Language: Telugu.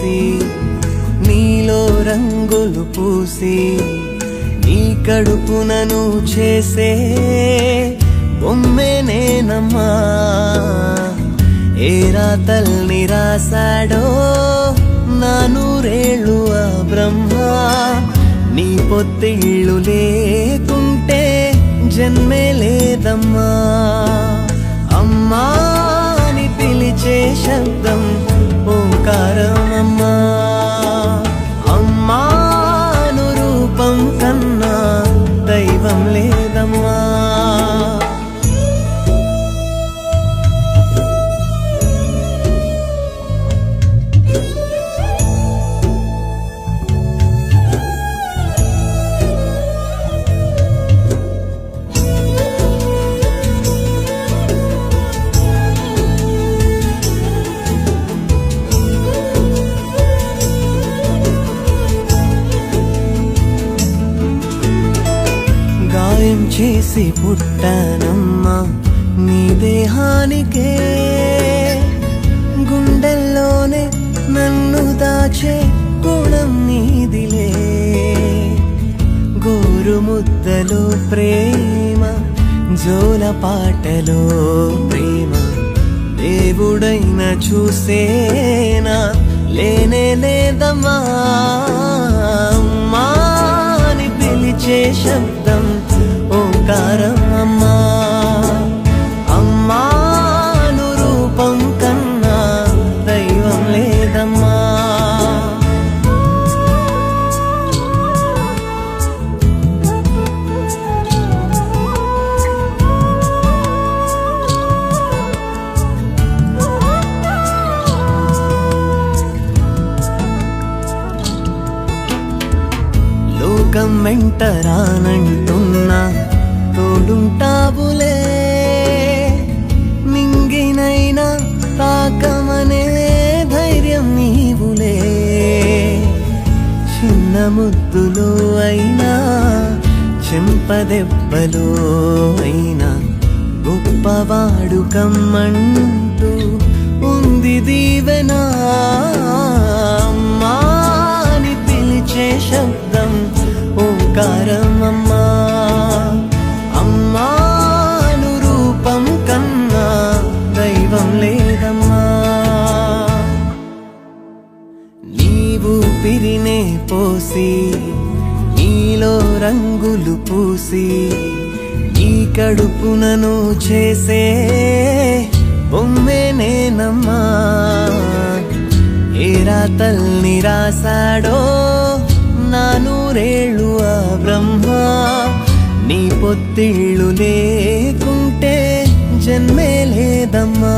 పోసి నీలో రంగులు పూసి నీ కడుపునను చేసే బొమ్మే నేనమ్మా. ఏ రాతల్ని రాసాడో నా నూరేళ్ళు ఆ బ్రహ్మ. నీ పొత్తిళ్ళు లేకుంటే జన్మే లేదమ్మా. అమ్మా అని పిలిచే శబ్దం ఓంకారమమ్మా. అమ్మాను రూపం కన్నా దైవం లేదమ్మా. గాయం చేసి పుట్టానమ్మా నీ దేహానికే. గుండెల్లోనే నన్ను దాచే గుణం నీదిలే. గోరు ముద్దలో ప్రేమ, జోల పాటలో ప్రేమ, దేవుడైన చూసేనా లేనే లేదమ్మా. అమ్మా అని పిలిచే శబ్దం ఓంకారమమ్మా. అమ్మాను రూపం కన్నా దైవం లేదమ్మా. లోకం వెంట రానంటున్నా తోడుంటావులే. మింగినైనా తాకమనే ధైర్యం నీవులే. చిన్న ముద్దులో అయినా చెంపదెబ్బలో అయినా గొప్పవాడు కమ్మంటూ ఉంది దీవెనా. అమ్మా అని పిలిచే శబ్దం ఓంకారమమ్మా. అమ్మాను రూపం కన్నా దైవం లేదమ్మా. నీవు పిరినే పోసి నీలో రంగులు పూసి నీ కడుపునను చేసే బొమ్మే నేనమ్మా. ఏ రాతల్ని రాసాడో నా నూరేళ్ళు ఆ బ్రహ్మ. నీ పొత్తిళ్ళు లేకుంటే జన్మే లేదమ్మా.